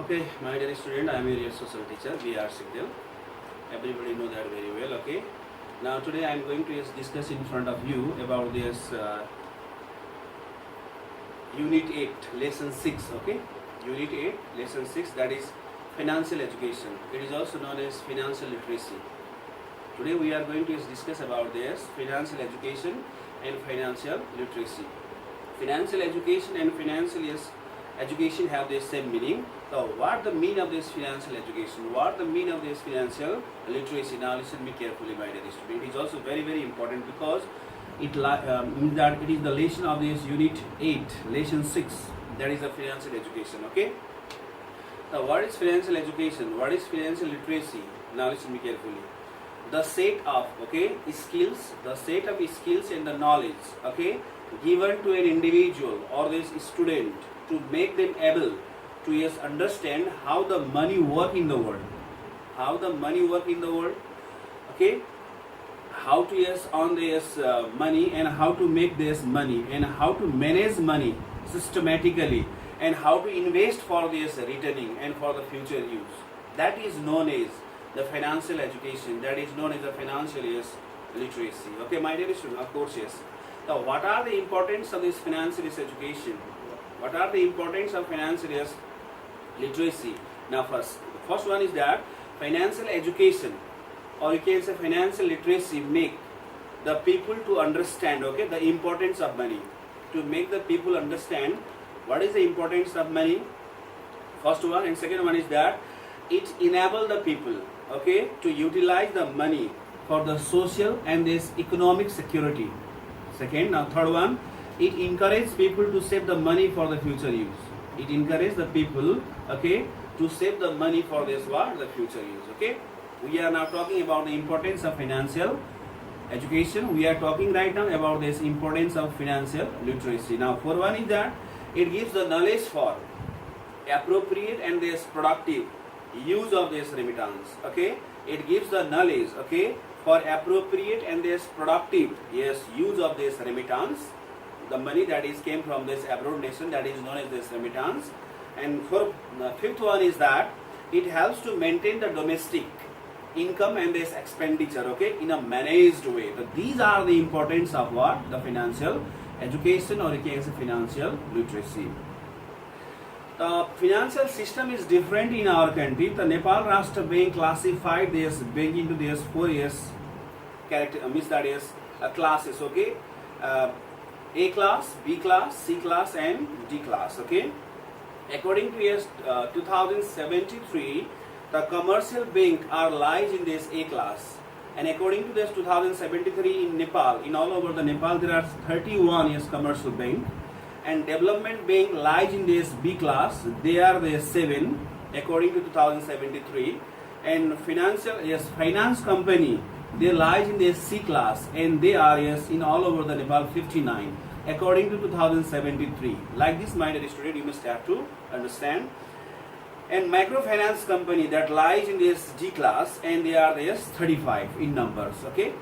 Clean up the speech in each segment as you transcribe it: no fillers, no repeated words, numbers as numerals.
Okay, my dear student, I am your social teacher, B.R. Sigdel. Everybody know that very well, okay. Now today I am going to discuss in front of you about this Unit 8, Lesson 6, okay. Unit 8, Lesson 6, that is Financial Education. It is also known as Financial Literacy. Today we are going to discuss about this Financial Education and Financial Literacy. Financial education and financial education have the same meaning. So what the meaning of this financial education? What the meaning of this financial literacy? Now listen me carefully, my dear student. It is also very important because it means that it is the lesson of this Unit 8, Lesson 6. That is the financial education. Okay. Now what is financial education? What is financial literacy? Now listen me carefully. The set of skills, the set of skills and the knowledge given to an individual or this student to make them able to understand how the money work in the world, how to earn this money and how to make this money and how to manage money systematically and how to invest for this returning and for the future use. That is known as the financial education. That is known as the financial literacy. Okay, my dear student, of course, yes. Now, what are the importance of this financial education? What are the importance of financial literacy? Now, first one is that financial education, or you can say financial literacy, make the people to understand the importance of money. To make the people understand what is the importance of money. First one, and second one is that it enable the people to utilize the money for the social and this economic security. Second, now third one, it encourages people to save the money for the future use. It encourages the people to save the money for this the future use. Okay, we are now talking about the importance of financial education. We are talking right now about this importance of financial literacy. Now fourth one is that it gives the knowledge for appropriate and this productive use of this remittance. It gives the knowledge for appropriate and this productive use of this remittance, the money that is came from this abroad nation, that is known as this remittance. And for fifth one is that it helps to maintain the domestic income and this expenditure in a managed way. So these are the importance of what? The financial education, or you can say financial literacy. The financial system is different in our country. The Nepal Rashtra Bank classified this bank into this 4 years classes. A class, B class, C class, and D class. According to 2073, the commercial bank are lies in this A class, and according to this 2073 in Nepal, in all over the Nepal, there are 31 commercial bank. And development bank lies in this B class. They are the 7 according to 2073. And finance company, they lies in this C class, and they are in all over the Nepal 59 according to 2073. Like this, my dear student, you must have to understand. And microfinance company that lies in this D class, and they are 35 in numbers.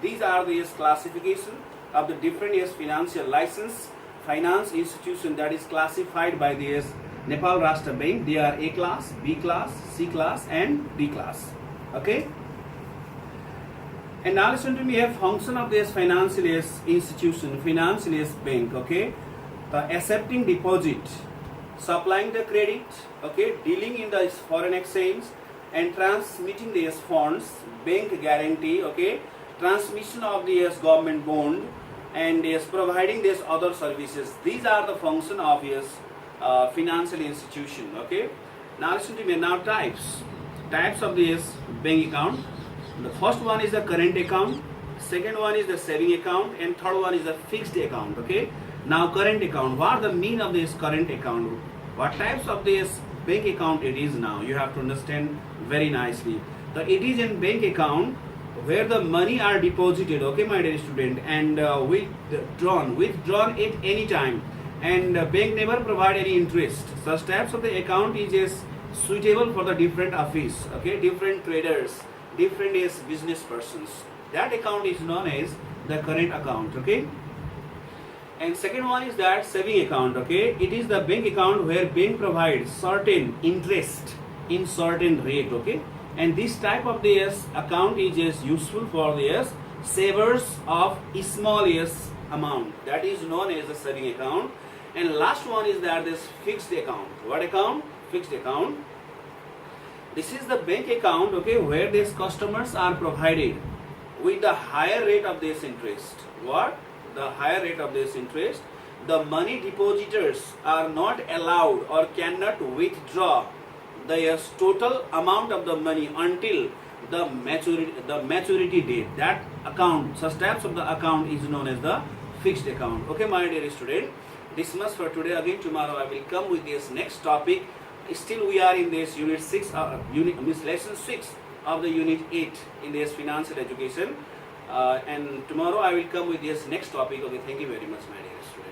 These are the classification of the different financial license finance institution that is classified by the Nepal Rashtra Bank. They are A class, B class, C class, and D class. And now listen to me, a function of this financial institution, financial bank, the accepting deposit, supplying the credit, dealing in the foreign exchange, and transmitting the funds, bank guarantee, transmission of the government bond, and providing these other services. These are the function of financial institution. Now listen to me. Now types of this bank account. The first one is the current account, second one is the saving account, and third one is the fixed account. Now current account. What the mean of this current account? What types of this bank account it is? Now you have to understand very nicely. It is in bank account where the money are deposited, my dear student, and withdrawn at any time, and bank never provide any interest. Such types of the account is suitable for the different office, different traders, different business persons. That account is known as the current account. And second one is that saving account. It is the bank account where bank provides certain interest in certain rate, okay. And this type of this account is just useful for this savers of small amount, that is known as a saving account. And last one is that this fixed account. What account? Fixed account. This is the bank account, okay, where these customers are provided with the higher rate of this interest. What? The higher rate of this interest. The money depositors are not allowed or cannot withdraw the total amount of the money until the maturity date. That account, such types of the account is known as the fixed account. Okay, my dear student, this much for today. Again tomorrow I will come with this next topic. Still we are in this unit 6, lesson 6 of the unit 8 in this financial education. And tomorrow I will come with this next topic. Okay, thank you very much, my dear student.